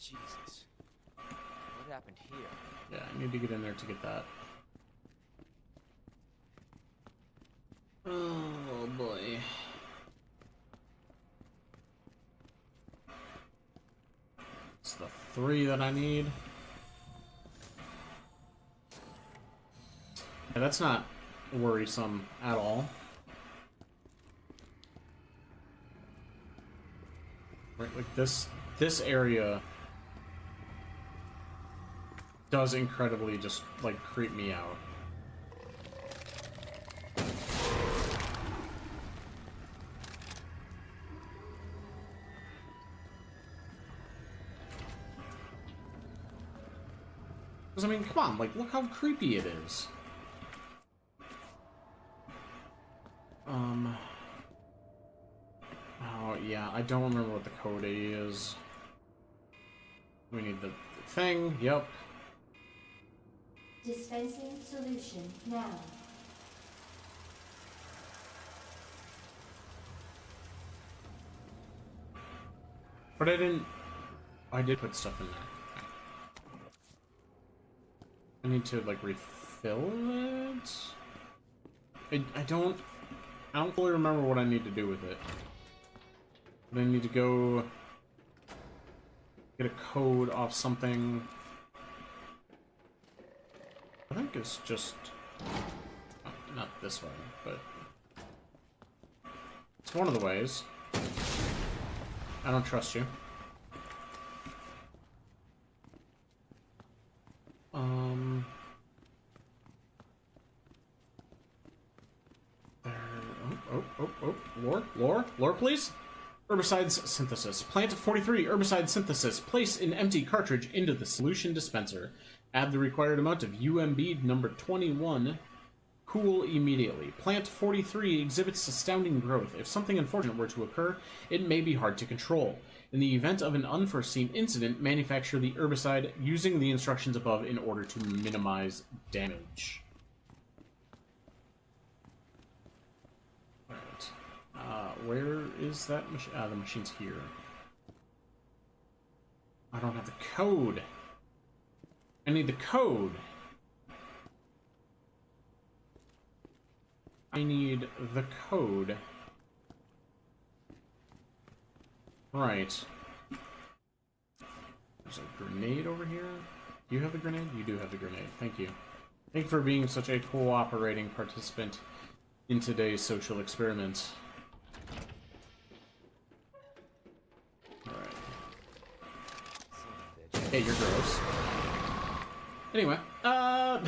Jesus. What happened here? Yeah, I need to get in there to get that. Oh boy. It's the 3 that I need. Yeah, that's not worrisome at all. Right, like this area does incredibly just like creep me out. Because, I mean, come on, like, look how creepy it is. Oh, yeah, I don't remember what the code is. We need the thing, yep. Dispensing solution now. But I did put stuff in there. I need to, like, refill it? I don't fully remember what I need to do with it. But I need to go get a code off something. I think it's just... oh, not this way, but... it's one of the ways. I don't trust you. There... Lore, please? Herbicides synthesis. Plant 43 herbicide synthesis. Place an empty cartridge into the solution dispenser. Add the required amount of UMB number 21. Cool immediately. Plant 43 exhibits astounding growth. If something unfortunate were to occur, it may be hard to control. In the event of an unforeseen incident, manufacture the herbicide using the instructions above in order to minimize damage. Alright. Where is that machine? The machine's here. I don't have the code. I need the code. I need the code. Right. There's a grenade over here. Do you have the grenade? You do have the grenade. Thank you. Thank you for being such a cooperating participant in today's social experiment. Alright. Hey, you're gross. Anyway, go...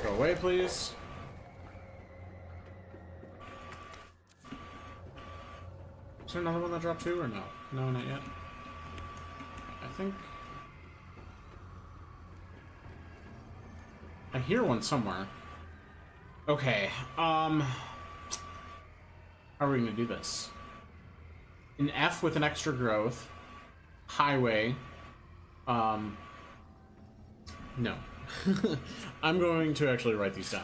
Go away, please. Is there another one that dropped too, or no? No, not yet. I think... I hear one somewhere. Okay, how are we gonna do this? An F with an extra growth. Highway. No. I'm going to actually write these down.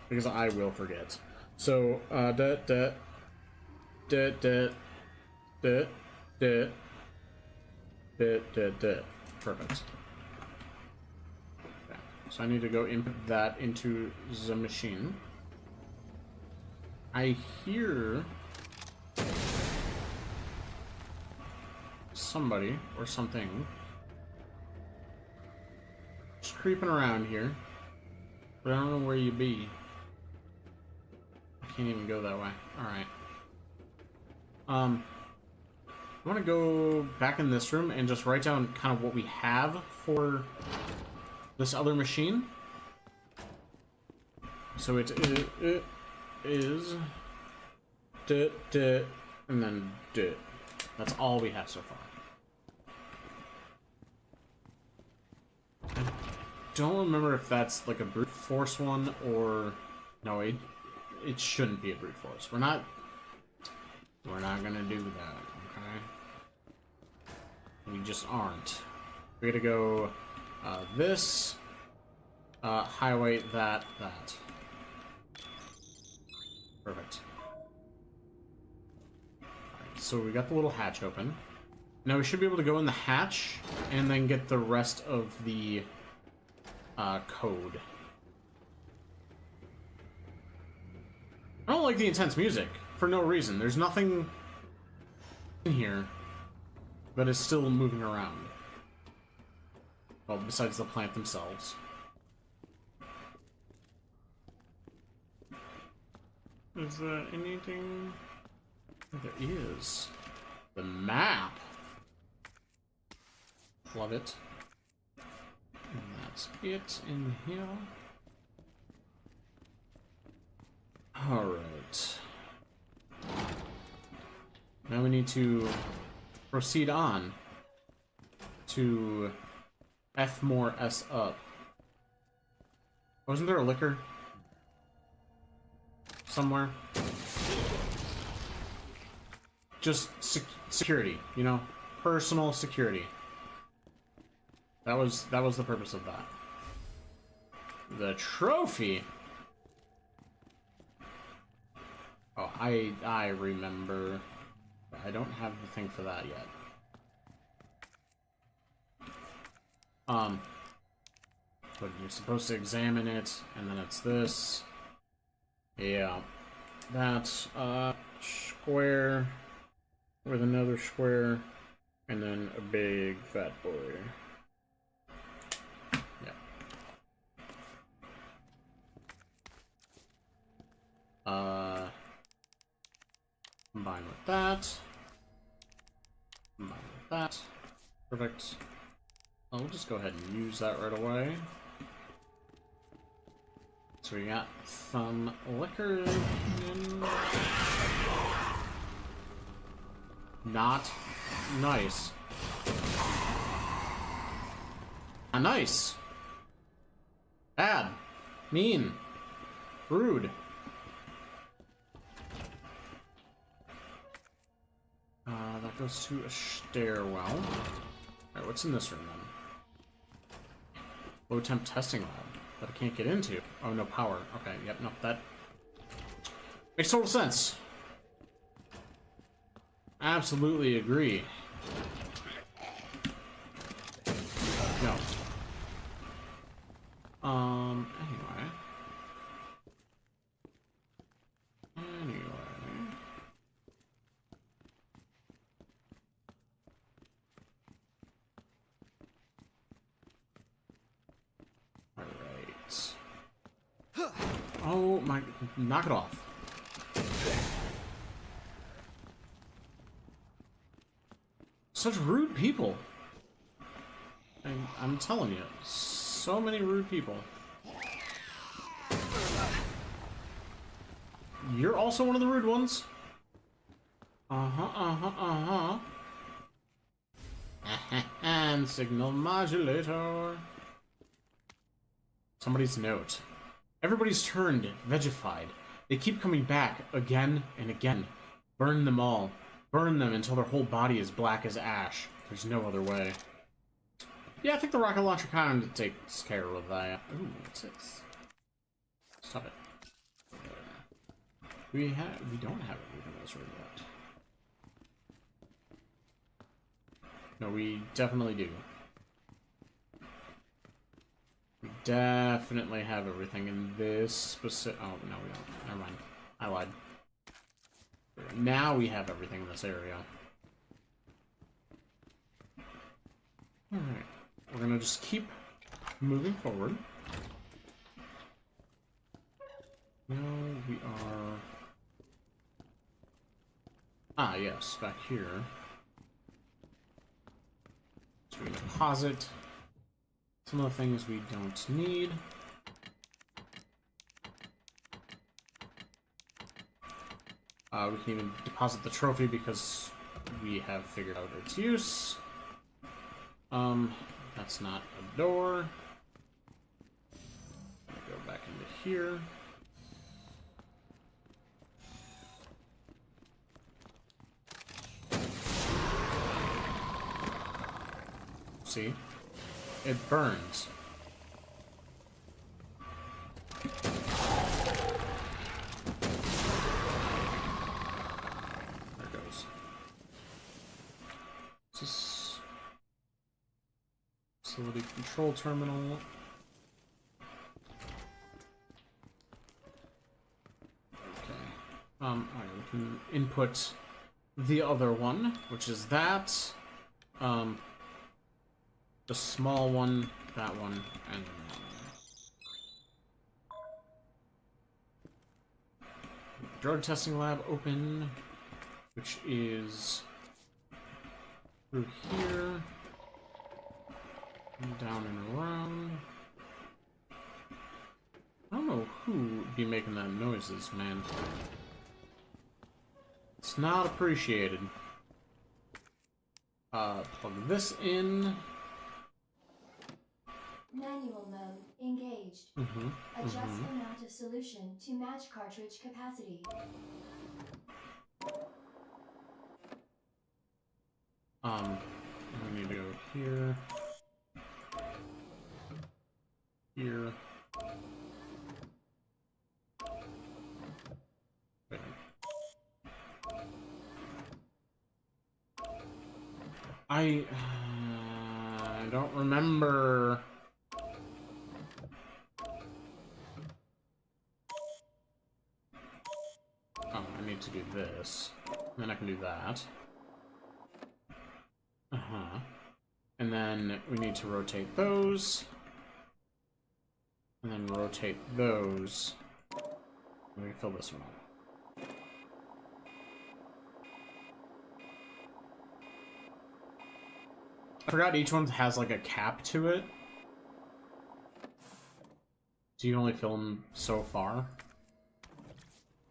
Because I will forget. So, Perfect. Okay. So I need to go input that into the machine. I hear somebody or something just creeping around here, but I don't know where you be. I can't even go that way. Alright. I want to go back in this room and just write down kind of what we have for this other machine. So it is and then That's all we have so far. I don't remember if that's like a brute force one or no. It shouldn't be a brute force. We're not gonna do that. Okay. We just aren't. We gotta go this, Highway that. Perfect. Alright, so we got the little hatch open. Now we should be able to go in the hatch and then get the rest of the code. I don't like the intense music for no reason. There's nothing in here that is still moving around. Well, besides the plant themselves. Is there anything? There is. The map. Love it. And that's it in here. Alright. Now we need to proceed on to F more S up. Wasn't there a liquor somewhere? Just security, you know? Personal security. That was the purpose of that. The trophy. Oh, I remember. I don't have the thing for that yet. But you're supposed to examine it, and then it's this. Yeah. That's square with another square, and then a big fat boy. Yeah. Combine with that. Combine with that. Perfect. I'll just go ahead and use that right away. So we got some liquor in. Not nice. Not nice. Bad. Mean. Rude. That goes to a stairwell. Alright, what's in this room then? Low temp testing lab that I can't get into. Oh, no power. Okay, yep, no, that makes total sense. Absolutely agree. No. Anyway. Alright. Oh my, knock it off. Such rude people. I'm telling you, so many rude people. You're also one of the rude ones. And signal modulator. Somebody's note. Everybody's turned vegified. They keep coming back again and again. Burn them all. Burn them until their whole body is black as ash. There's no other way. Yeah, I think the rocket launcher kind of takes care of that. Ooh, what's this? Stop it. We don't have everything else right yet. No, we definitely do. We definitely have everything in this specific. Oh no, we don't. Never mind. I lied. Now we have everything in this area. Alright. We're gonna just keep moving forward. Now we are... Ah, yes, back here. So we deposit some of the things we don't need. We can even deposit the trophy because we have figured out its use. That's not a door. Go back into here. See? It burns. Facility control terminal. Okay. Alright, we can input the other one, which is that. The small one, that one, and that one. Drug testing lab open, which is through here, and down and around. I don't know who would be making that noises, man. It's not appreciated. Plug this in. Manual mode engaged. Adjust amount of solution to match cartridge capacity. We need to go here. Here. Wait. I don't remember. Oh, I need to do this. Then I can do that. And then we need to rotate those. And then rotate those. Let me fill this one up. I forgot each one has like a cap to it. So you can only fill them so far.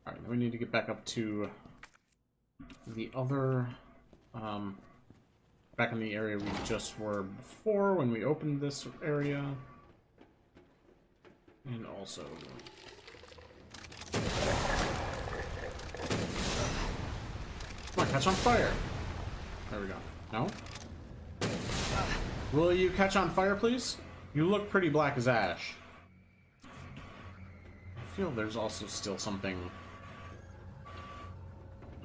Alright, then we need to get back up to the other, back in the area we just were before when we opened this area. And also... Come on, catch on fire! There we go. No? Will you catch on fire, please? You look pretty black as ash. I feel there's also still something...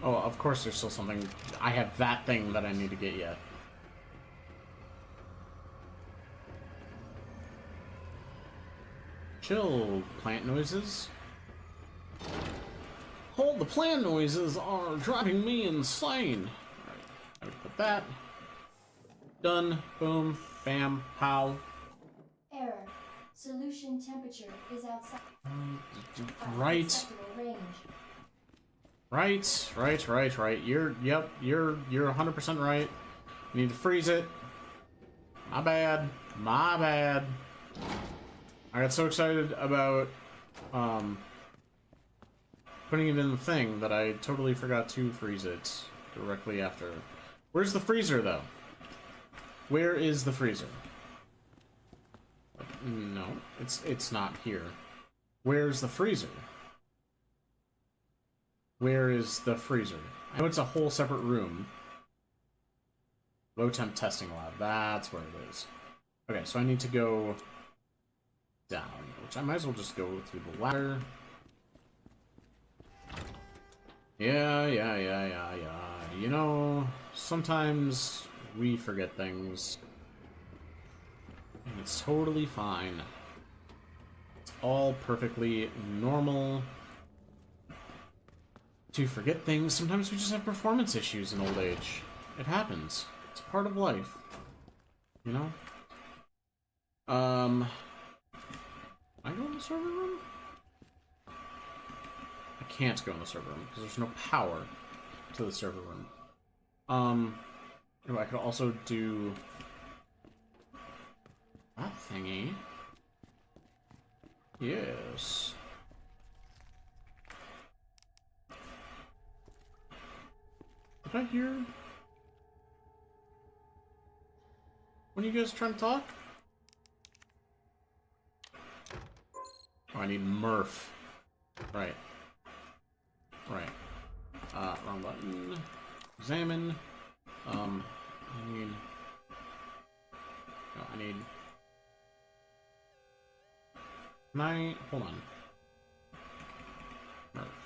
Oh, of course there's still something. I have that thing that I need to get yet. Chill, plant noises. Hold, the plant noises are driving me insane. Alright, I would put that. Done. Boom. Bam. Pow. Error. Solution temperature is outside. Right. Acceptable range. Right. You're 100% right. You need to freeze it. My bad. I got so excited about putting it in the thing that I totally forgot to freeze it directly after. Where's the freezer, though? Where is the freezer? No, it's not here. Where's the freezer? Where is the freezer? I know it's a whole separate room. Low temp testing lab. That's where it is. Okay, so I need to go down, which I might as well just go through the ladder. Yeah. You know, sometimes we forget things. And it's totally fine. It's all perfectly normal to forget things. Sometimes we just have performance issues in old age. It happens. It's part of life. You know? I go in the server room? I can't go in the server room because there's no power to the server room. I could also do that thingy. Yes. Did I hear? When are you guys trying to talk? Oh, I need Murph. Right. Wrong button. Examine. I need... Hold on. Murph.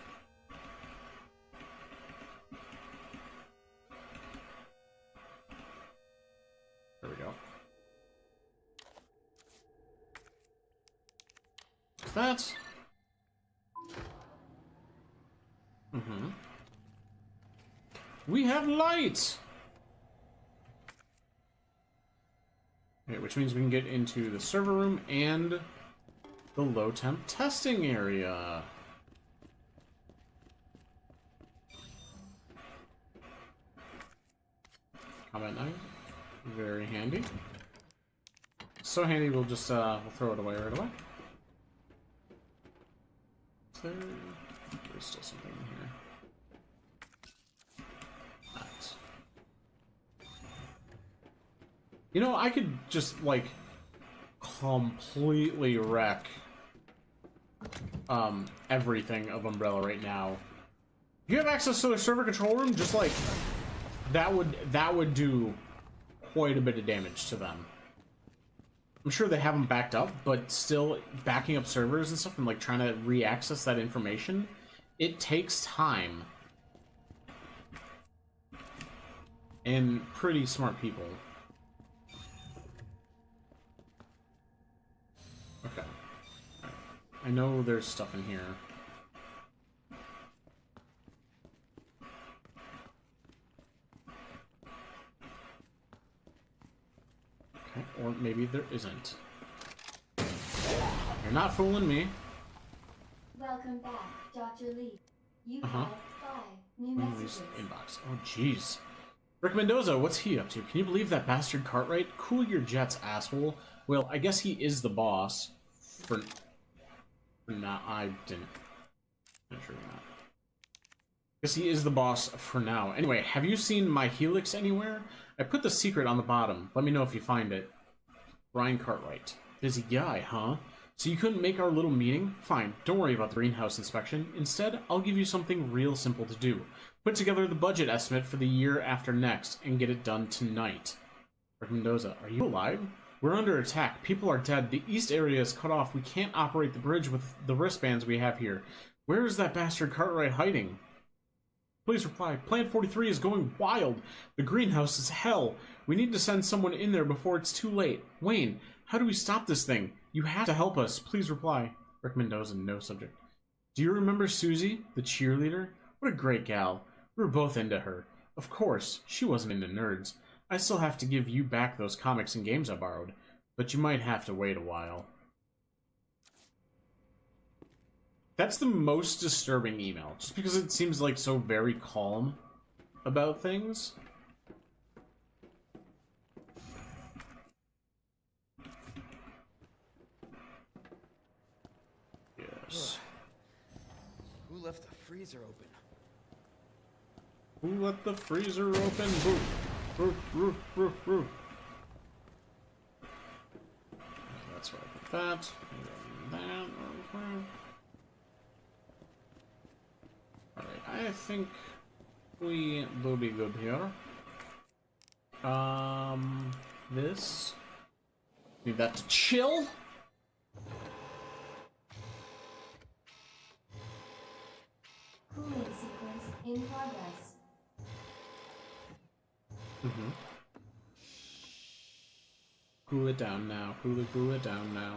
There we go. There's that. We have light! Okay, which means we can get into the server room and the low temp testing area. Combat knife. Very handy. So handy we'll just we'll throw it away right away. There's still something in here. Nice. You know, I could just like completely wreck everything of Umbrella right now. If you have access to the server control room, just like that would do quite a bit of damage to them. I'm sure they have them backed up, but still backing up servers and stuff and like trying to re-access that information, it takes time. And pretty smart people. Okay. Right. I know there's stuff in here. Okay, or maybe there isn't. You're not fooling me. Welcome back, Dr. Lee. You have 5 new messages. Inbox. Oh, jeez. Rick Mendoza, what's he up to? Can you believe that bastard Cartwright? Cool your jets, asshole. Well, I guess he is the boss. For now, I didn't. Not sure not. Guess he is the boss for now. Anyway, have you seen my Helix anywhere? I put the secret on the bottom. Let me know if you find it. Brian Cartwright. Busy guy, huh? So you couldn't make our little meeting? Fine, don't worry about the greenhouse inspection. Instead, I'll give you something real simple to do. Put together the budget estimate for the year after next and get it done tonight. Rick Mendoza, are you alive? We're under attack. People are dead. The east area is cut off. We can't operate the bridge with the wristbands we have here. Where is that bastard Cartwright hiding? Please reply. Plant 43 is going wild. The greenhouse is hell. We need to send someone in there before it's too late. Wayne, how do we stop this thing? You have to help us. Please reply. Rick Mendoza, no subject. Do you remember Susie, the cheerleader? What a great gal. We were both into her. Of course, she wasn't into nerds. I still have to give you back those comics and games I borrowed, but you might have to wait a while. That's the most disturbing email, just because it seems like so very calm about things. Yes. Who left the freezer open? Who let the freezer open? Boo. Boo, boo, boo, boo. That's where I put that. Alright, I think we will be good here. This. Need that to chill. Cooling sequence in progress. Cool it down now. Cool it down now.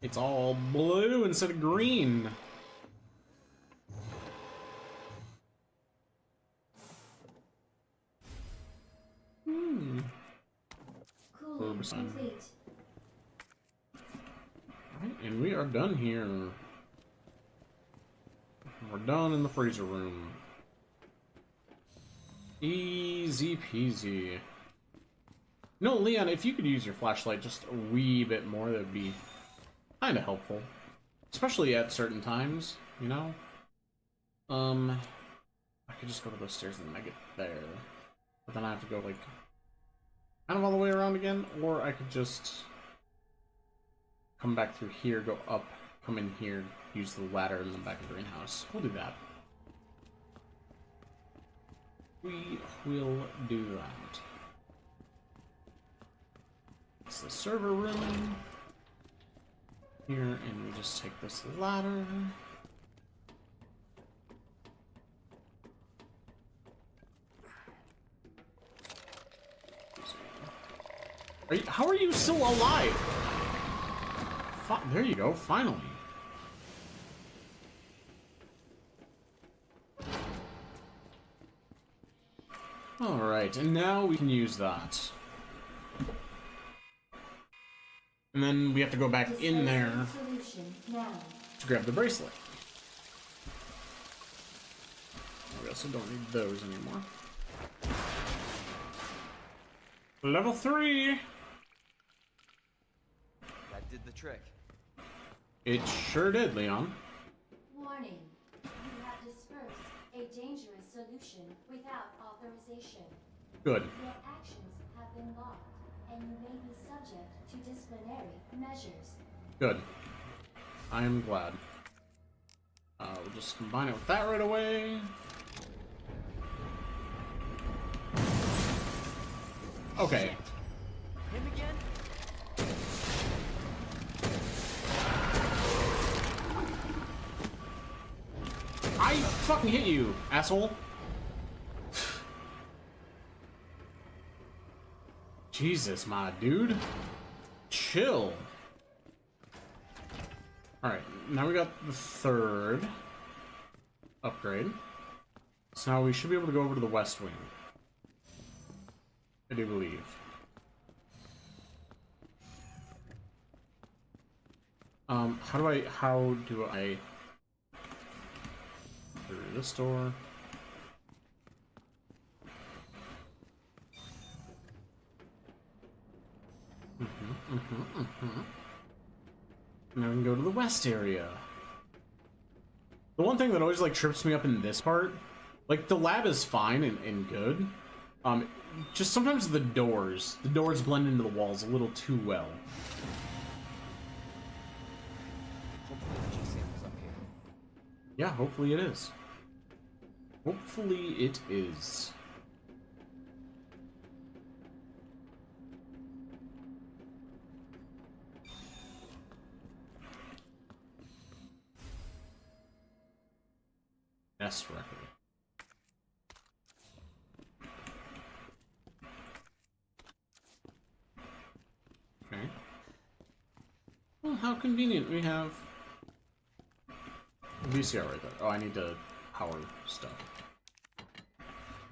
It's all blue instead of green. Cooling complete. Right, and we are done here. We're done in the freezer room. Easy peasy. No, Leon, if you could use your flashlight just a wee bit more, that would be kind of helpful. Especially at certain times, you know? I could just go to those stairs and then I get there. But then I have to go, like, kind of all the way around again, or I could just come back through here, go up, come in here, use the ladder in the back of the greenhouse. We'll do that. We will do that. It's the server room. Here, and we just take this ladder. How are you still alive? There you go, finally. Alright, and now we can use that. And then we have to go back in there to grab the bracelet. We also don't need those anymore. Level 3! That did the trick. It sure did, Leon. Warning. You have dispersed a dangerous solution without authorization. Good. Your actions have been logged, and you may be subject to disciplinary measures. Good. I am glad. We'll just combine it with that right away. Okay. Him again? I fucking hit you, asshole. Jesus, my dude. Chill. Alright, now we got the third upgrade. So now we should be able to go over to the West Wing. I do believe. How do I through this door? Now we can go to the west area. The one thing that always like trips me up in this part, like the lab is fine and good. Just sometimes the doors blend into the walls a little too well. Hopefully the G-sample's up here. Yeah, hopefully it is. Hopefully it is. Nest record. Okay. Well, how convenient we have VCR right there. Oh, I need to power stuff.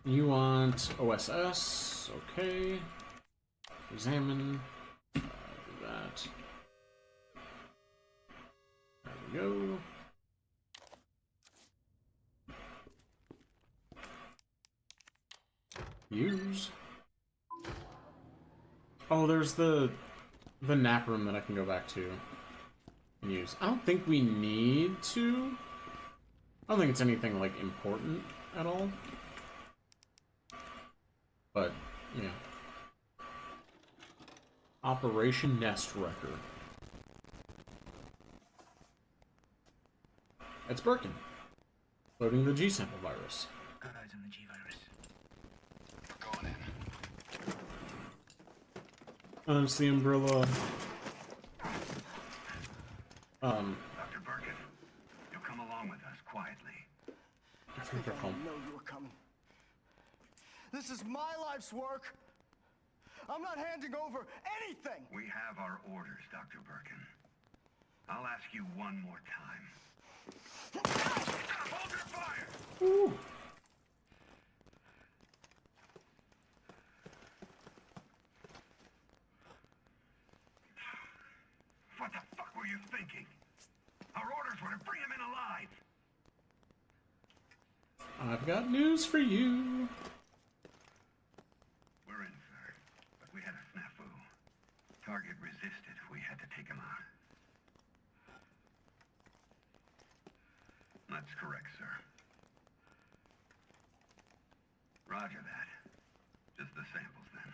You want OSS? Okay. Examine. Do that. There we go. Use. Oh, there's the nap room that I can go back to and use. I don't think we need to. I don't think it's anything like important at all. But yeah. Operation Nest Wrecker. It's Birkin. Loading the G-sample virus. Got eyes on the G-virus. It's the umbrella. Dr. Birkin, you'll come along with us quietly. I think they're home. I know you were coming. This is my life's work. I'm not handing over anything. We have our orders, Dr. Birkin. I'll ask you one more time. Hold your fire! Ooh. What the fuck were you thinking? Our orders were to bring him in alive. I've got news for you. We're in, sir. But we had a snafu. Target resisted. We had to take him out. That's correct, sir. Roger that. Just the samples, then.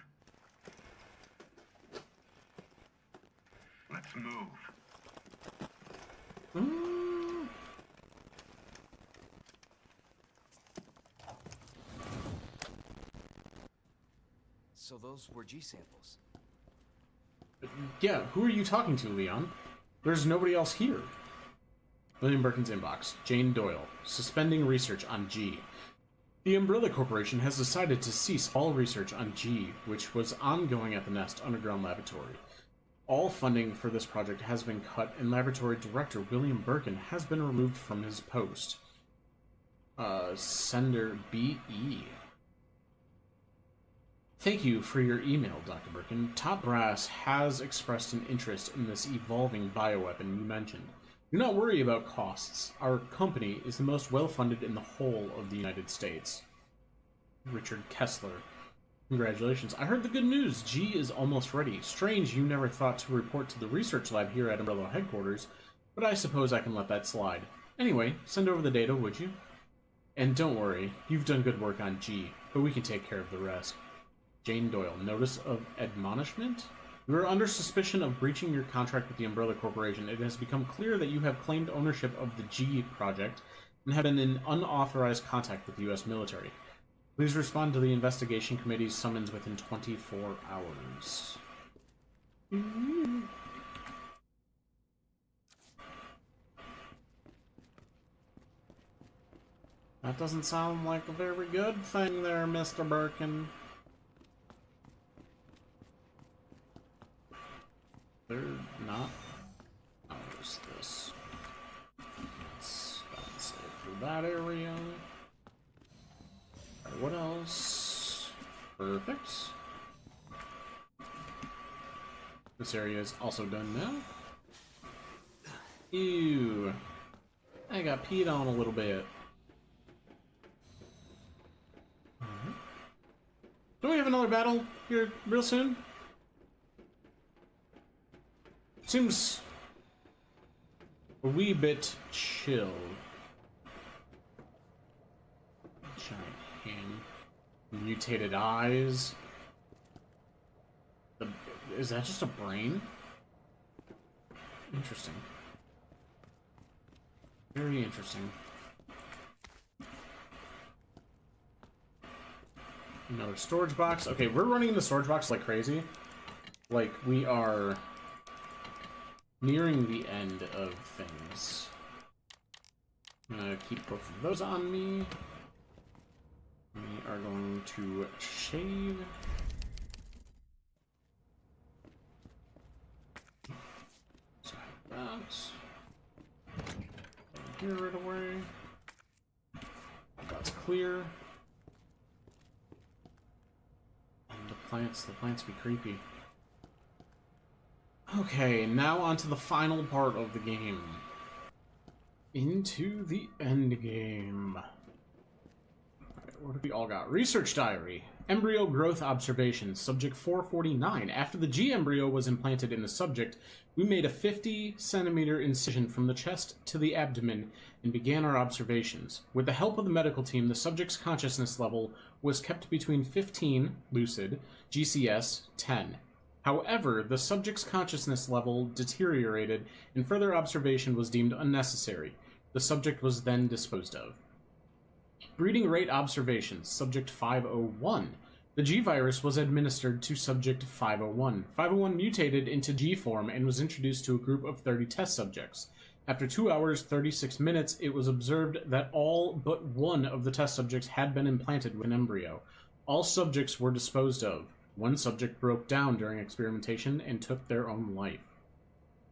Let's move. So those were G-samples. Yeah, who are you talking to, Leon? There's nobody else here. William Birkin's inbox. Jane Doyle. Suspending research on G. The Umbrella Corporation has decided to cease all research on G, which was ongoing at the Nest Underground Laboratory. All funding for this project has been cut, and Laboratory Director William Birkin has been removed from his post. Sender B.E. Thank you for your email, Dr. Birkin. Top Brass has expressed an interest in this evolving bioweapon you mentioned. Do not worry about costs. Our company is the most well-funded in the whole of the United States. Richard Kessler. Congratulations. I heard the good news. G is almost ready. Strange you never thought to report to the research lab here at Umbrella headquarters, but I suppose I can let that slide. Anyway, send over the data, would you? And don't worry, you've done good work on G, but we can take care of the rest. Jane Doyle. Notice of admonishment? You are under suspicion of breaching your contract with the Umbrella Corporation. It has become clear that you have claimed ownership of the G project and have been in unauthorized contact with the U.S. military. Please respond to the investigation committee's summons within 24 hours. That doesn't sound like a very good thing there, Mr. Birkin. They're not. Oh, what's this? Let's bounce it through that area. Alright, what else? Perfect. This area is also done now. Ew. I got peed on a little bit. Don't we have another battle here real soon? Seems a wee bit chill. Giant hand. Mutated eyes. Is that just a brain? Interesting. Very interesting. Another storage box. Okay, we're running the storage box like crazy. Like, we are nearing the end of things. I'm gonna keep both of those on me. We are going to shave. So that. Here right away. That's clear. And the plants be creepy. Okay, now onto the final part of the game. Into the end game. Alright, what have we all got? Research diary. Embryo growth observations. Subject 449. After the G embryo was implanted in the subject, we made a 50-centimeter incision from the chest to the abdomen and began our observations. With the help of the medical team, the subject's consciousness level was kept between 15, lucid, GCS 10. However, the subject's consciousness level deteriorated and further observation was deemed unnecessary. The subject was then disposed of. Breeding rate observations. Subject 501. The G virus was administered to subject 501. 501 mutated into G form and was introduced to a group of 30 test subjects. After 2 hours, 36 minutes, it was observed that all but one of the test subjects had been implanted with an embryo. All subjects were disposed of. One subject broke down during experimentation and took their own life.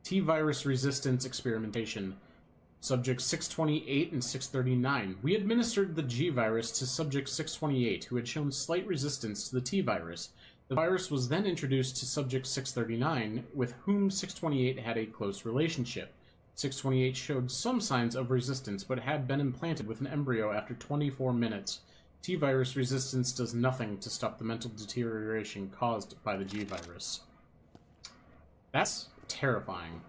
T-virus resistance experimentation. Subjects 628 and 639. We administered the G-virus to subject 628, who had shown slight resistance to the T-virus. The virus was then introduced to subject 639, with whom 628 had a close relationship. 628 showed some signs of resistance, but had been implanted with an embryo after 24 minutes. T-virus resistance does nothing to stop the mental deterioration caused by the G-virus. That's terrifying.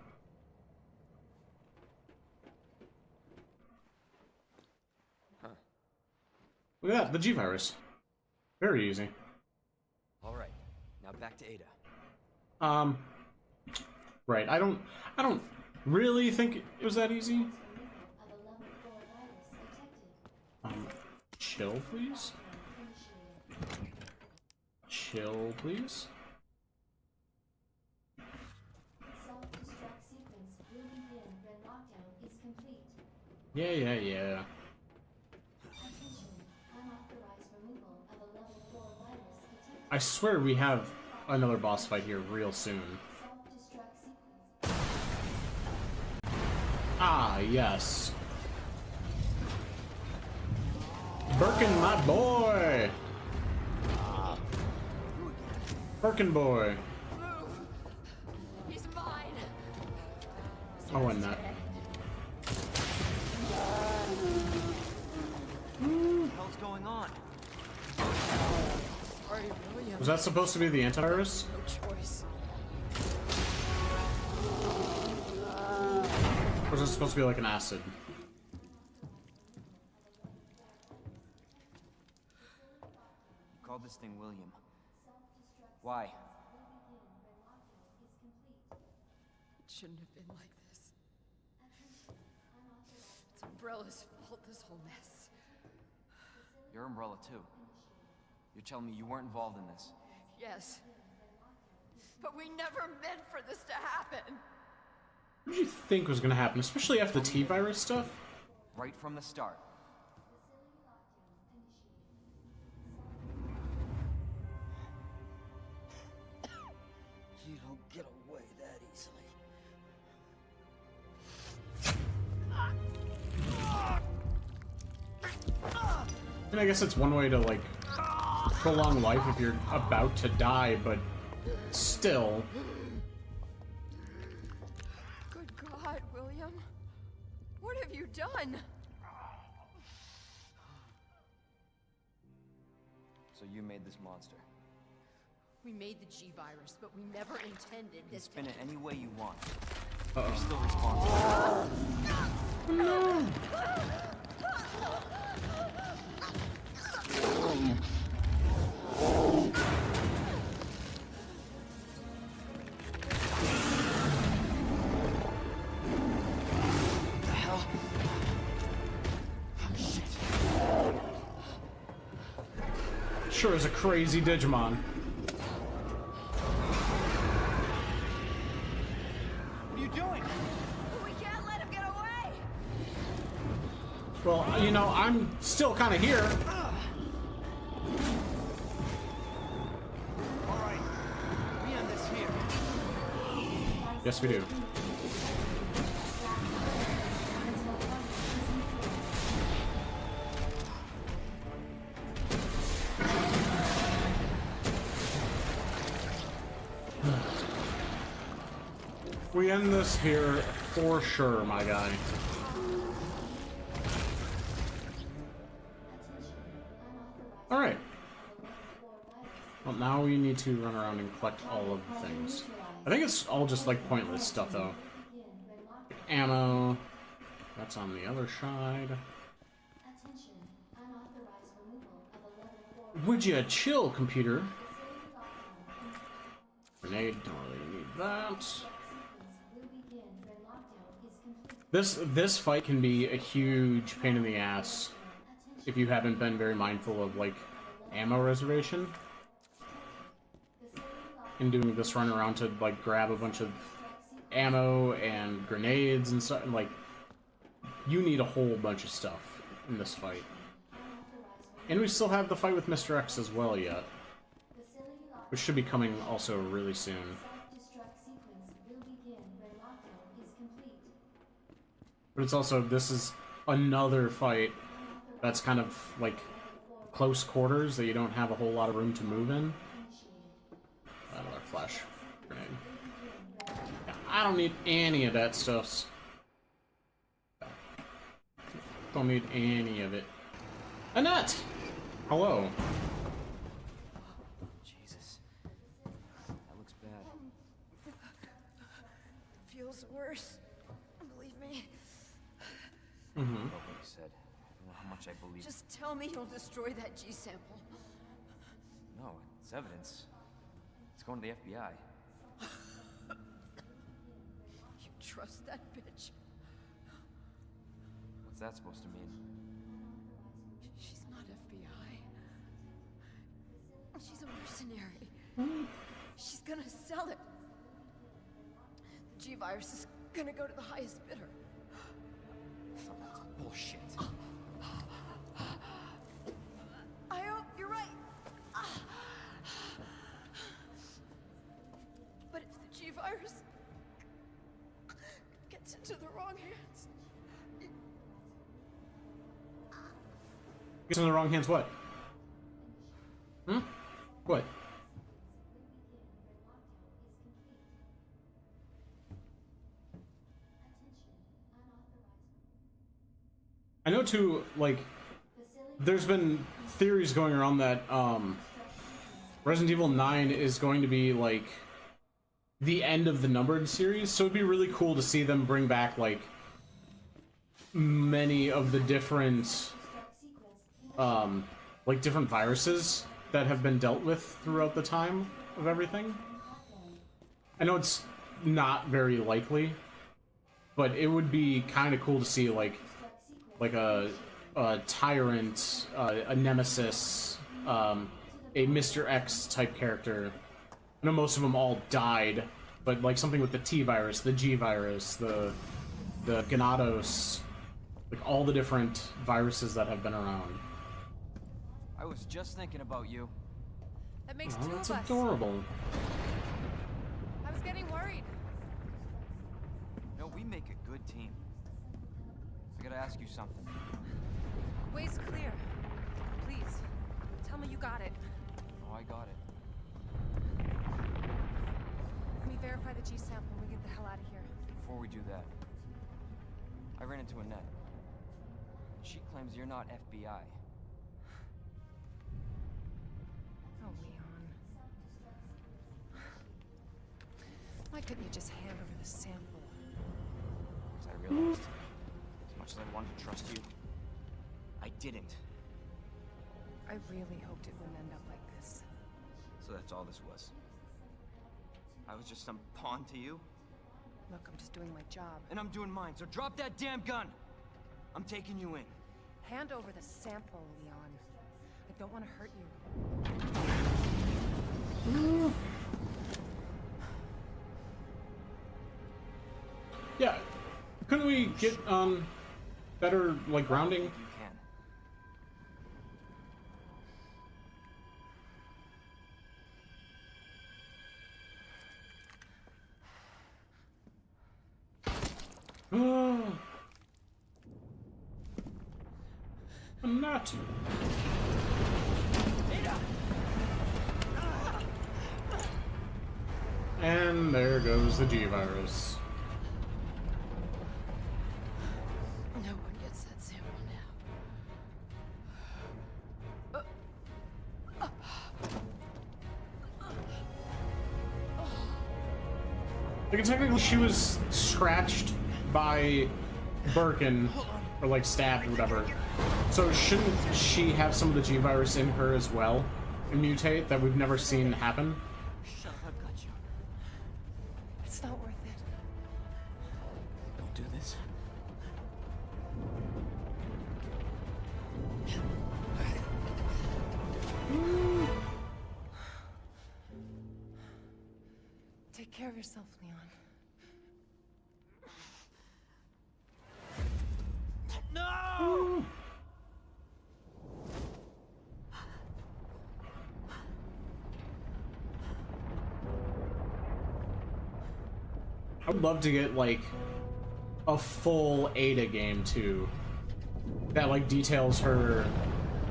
Huh. Look at that, the G-virus. Very easy. Alright, now back to Ada. Right, I don't really think it was that easy. Of a level 4 virus detected. Chill, please. Initiated. Chill, please. Self-destruct sequence will begin when lockdown is complete. Yeah. Attention, unauthorized I swear we have another boss fight here real soon. Self-destruct sequence. Ah, yes. Birkin, my boy! Birkin boy. He's mine. Oh, and that. What the hell's going on? Sorry, William. Was that supposed to be the antivirus? No choice. Or was it supposed to be like an acid? You called this thing William. Why? It shouldn't have been like this. It's Umbrella's fault, this whole mess. You're Umbrella too. You're telling me you weren't involved in this? Yes. But we never meant for this to happen. What did you think was going to happen, especially after the T-virus stuff? Right from the start. You don't get away that easily. And I guess it's one way to, like, prolong life if you're about to die, but still. Good God, William. What have you done? So you made this monster. We made the G-Virus, but we never intended You can this spin it any way you want. Uh-oh. You're still responsible. No! What the hell? Oh, shit. Sure is a crazy Digimon. What are you doing? We can't let him get away! Well, you know, I'm still kind of here. All right. We end this here. Yes, we do. We end this here for sure, my guy. Alright. Well, now we need to run around and collect all of the things. I think it's all just, like, pointless stuff, though. Ammo. That's on the other side. Attention, unauthorized removal of a level 4 Would you chill, computer? facility lockdown. Grenade, don't really need that. Sequence will begin when lockdown is complete. This fight can be a huge pain in the ass if you haven't been very mindful of, like, ammo reservation. And doing this run around to, like, grab a bunch of ammo and grenades and stuff. Like, you need a whole bunch of stuff in this fight. And we still have the fight with Mr. X as well yet, which should be coming also really soon. Self-destruct sequence will begin when lockdown is complete. But it's also, this is another fight that's kind of, like, close quarters that you don't have a whole lot of room to move in. Another flash grenade. Yeah, I don't need any of that stuff. Don't need any of it. Annette! Hello. Jesus. That looks bad. Feels worse. Believe me. Mm-hmm. What you said. I don't know how much I believe. Just tell me you'll destroy that G-sample. No, it's evidence. It's going to the FBI. You trust that bitch? What's that supposed to mean? She's not FBI. She's a mercenary. She's gonna sell it. The G-Virus is gonna go to the highest bidder. That's bullshit. I hope you're right. G-Virus gets into the wrong hands. Gets in the wrong hands, what? Hmm? What? I know too, like, there's been theories going around that, Resident Evil 9 is going to be, like, the end of the numbered series, so it'd be really cool to see them bring back, like, many of the different, like, different viruses that have been dealt with throughout the time of everything. I know it's not very likely, but it would be kind of cool to see, like a tyrant, a nemesis, a Mr. X type character. I know most of them all died, but like something with the T virus, the G virus, the Ganados, like all the different viruses that have been around. I was just thinking about you. That makes Oh, two that's of us. adorable. I was getting worried. No, we make a good team. I gotta ask you something. Way's clear. Please, tell me you got it. Oh, I got it. Let me verify the G sample and we get the hell out of here. Before we do that, I ran into Annette. She claims you're not FBI. Oh, Leon. Why couldn't you just hand over the sample? As I realized, as much as I wanted to trust you, I didn't. I really hoped it wouldn't end up like this. So that's all this was. I was just some pawn to you, Look, I'm just doing my job. and I'm doing mine, so drop that damn gun! I'm taking you in. Hand over the sample, Leon. I don't want to hurt you. Yeah, couldn't we get better like grounding? You can. I'm not. And there goes the G virus. No one gets that sample now. Like, technically she was scratched by Birkin, or like stabbed or whatever. So shouldn't she have some of the G virus in her as well and mutate that we've never seen happen? Shut up, I've got you. It's not worth it. Don't do this. Take care of yourself, Leon. No! I would love to get like a full Ada game too, that like details her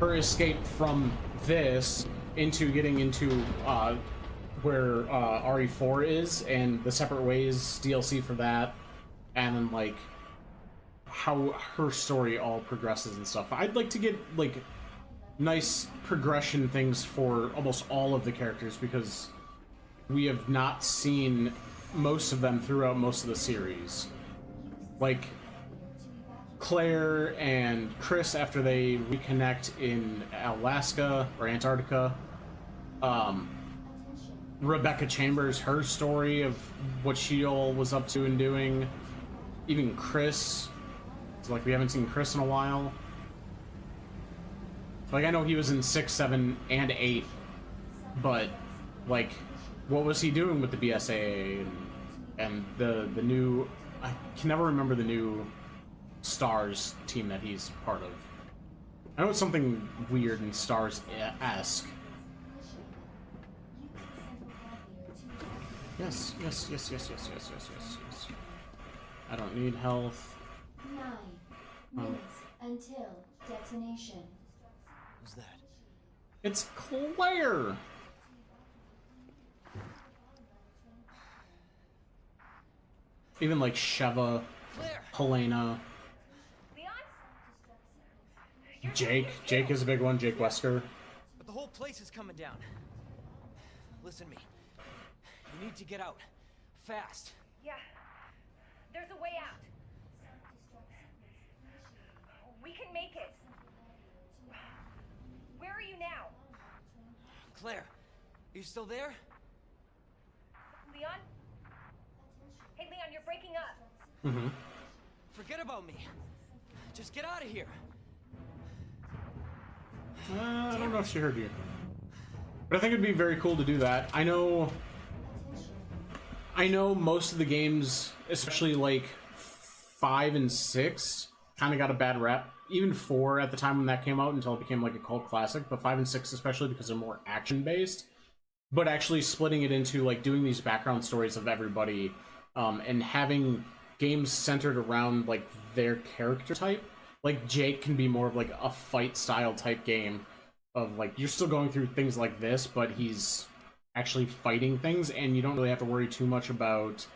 escape from this into getting into where RE4 is and the Separate Ways DLC for that, and then like how her story all progresses and stuff. I'd like to get like nice progression things for almost all of the characters because we have not seen most of them throughout most of the series. Like Claire and Chris after they reconnect in Alaska or Antarctica. Rebecca Chambers, her story of what she all was up to and doing. Even Chris. It's like we haven't seen Chris in a while. Like I know he was in 6, 7, and 8, but like what was he doing with the BSAA and the new, I can never remember the new STARS team that he's part of. I know it's something weird and STARS-esque. Yes, yes, yes, yes, yes, yes, yes, yes, yes. I don't need health. 9 minutes until detonation. Who's that? It's Claire! Even like Sheva, Claire! Helena, Jake. Jake is a big one, Jake Wesker. But the whole place is coming down. Listen to me. You need to get out. Fast. Yeah. There's a way out. We can make it. Where are you now? Claire, are you still there? Leon? Hey, Leon, you're breaking up. Mm-hmm. Forget about me. Just get out of here. I don't know if she heard you. But I think it'd be very cool to do that. I know most of the games, especially like 5 and 6, kind of got a bad rep. Even 4 at the time when that came out until it became like a cult classic, but 5 and 6 especially because they're more action-based. But actually splitting it into like doing these background stories of everybody and having games centered around like their character type. Like Jake can be more of like a fight style type game of like you're still going through things like this, but he's actually fighting things, and you don't really have to worry too much about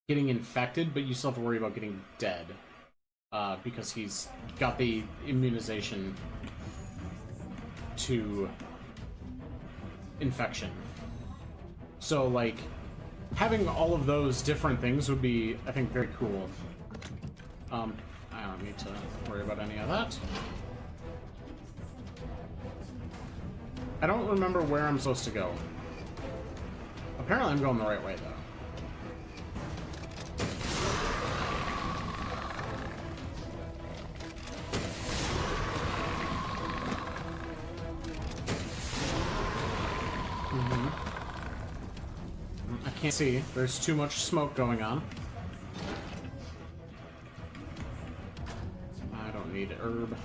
getting infected, but you still have to worry about getting dead because he's got the immunization to infection. So like having all of those different things would be, I think, very cool. I don't need to worry about any of that. I don't remember where I'm supposed to go. Apparently I'm going the right way, though. I can't see. There's too much smoke going on. I don't need herb.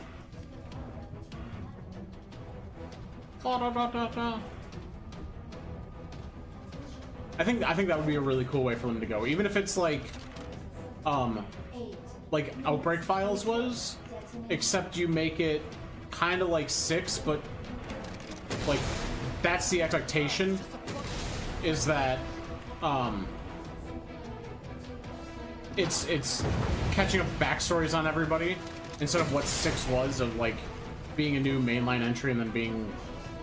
I think that would be a really cool way for them to go, even if it's like Outbreak Files was, except you make it kind of like 6, but like that's the expectation, is that it's catching up backstories on everybody instead of what 6 was, of like being a new mainline entry and then being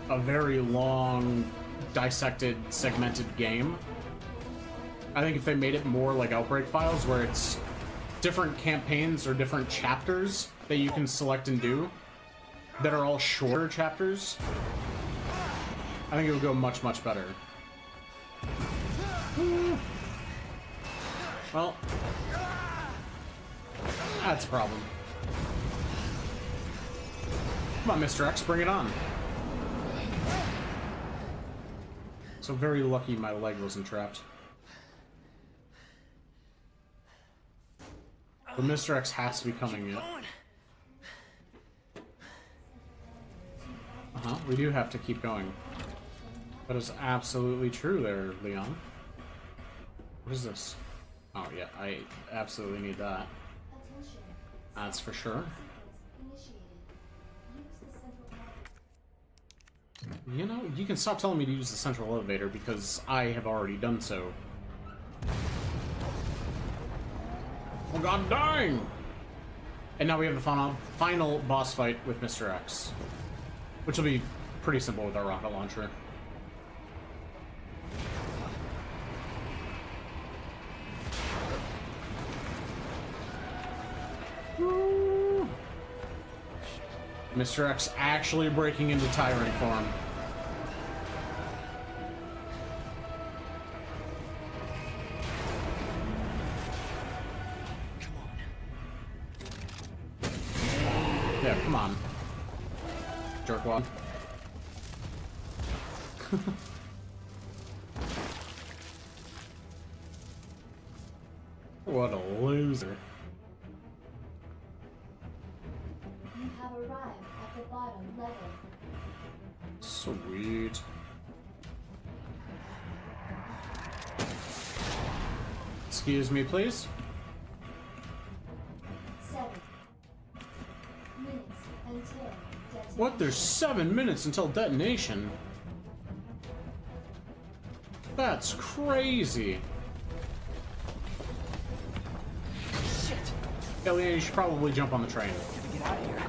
a very long, dissected, segmented game. I think if they made it more like Outbreak Files, where it's different campaigns or different chapters that you can select and do, that are all shorter chapters, I think it would go much, much better. Well, that's a problem. Come on, Mr. X, bring it on. So very lucky my leg wasn't trapped. But Mr. X has to be coming in. We do have to keep going. That is absolutely true there, Leon. What is this? Oh yeah, I absolutely need that. That's for sure. You know, you can stop telling me to use the central elevator because I have already done so. Oh god dang! And now we have the final boss fight with Mr. X, which will be pretty simple with our rocket launcher. Woo. Mr. X actually breaking into Tyrant form. Yeah, come on. Jerkwad. What a loser. You have arrived at the bottom level. Sweet. Excuse me, please. 7 minutes until detonation. What? There's 7 minutes until detonation? That's crazy. Shit! Leon, you should probably jump on the train. Gotta get out of here.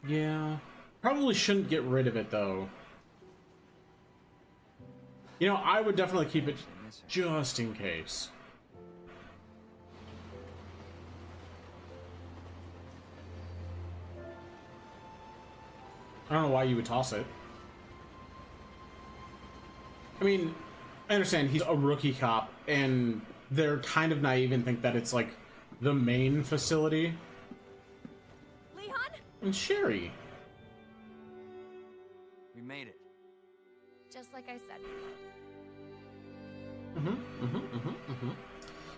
Yeah. Probably shouldn't get rid of it, though. You know, I would definitely keep it just in case. I don't know why you would toss it. I mean, I understand he's a rookie cop, and they're kind of naive and think that it's, like, the main facility. Leon? And Sherry. We made it. Just like I said.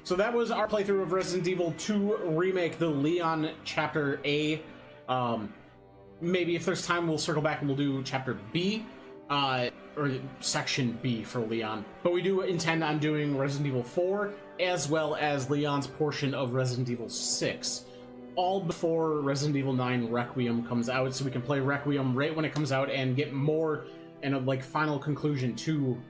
So that was our playthrough of Resident Evil 2 Remake, the Leon Chapter A. Maybe if there's time, we'll circle back and we'll do Chapter B, or Section B for Leon. But we do intend on doing Resident Evil 4, as well as Leon's portion of Resident Evil 6. All before Resident Evil 9 Requiem comes out, so we can play Requiem right when it comes out and get more and a like final conclusion to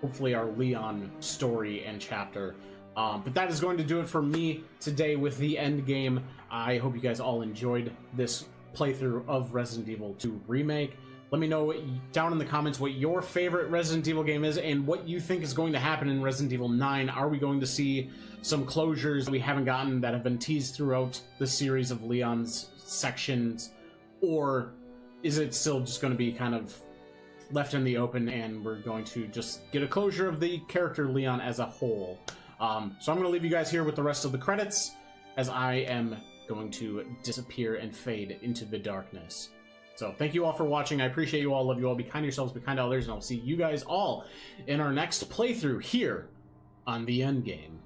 hopefully our Leon story and chapter. But that is going to do it for me today with the end game. I hope you guys all enjoyed this playthrough of Resident Evil 2 Remake. Let me know down in the comments what your favorite Resident Evil game is and what you think is going to happen in Resident Evil 9. Are we going to see some closures we haven't gotten that have been teased throughout the series of Leon's sections? Or is it still just going to be kind of left in the open and we're going to just get a closure of the character Leon as a whole? So I'm going to leave you guys here with the rest of the credits as I am going to disappear and fade into the darkness. So thank you all for watching. I appreciate you all. Love you all. Be kind to yourselves. Be kind to others. And I'll see you guys all in our next playthrough here on the Endgame.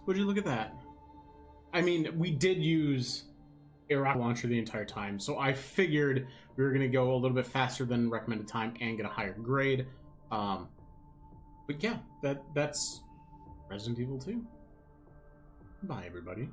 Would you look at that? I mean, we did use a rocket launcher the entire time, so I figured we were going to go a little bit faster than recommended time and get a higher grade. But yeah, that's Resident Evil 2. Bye, everybody.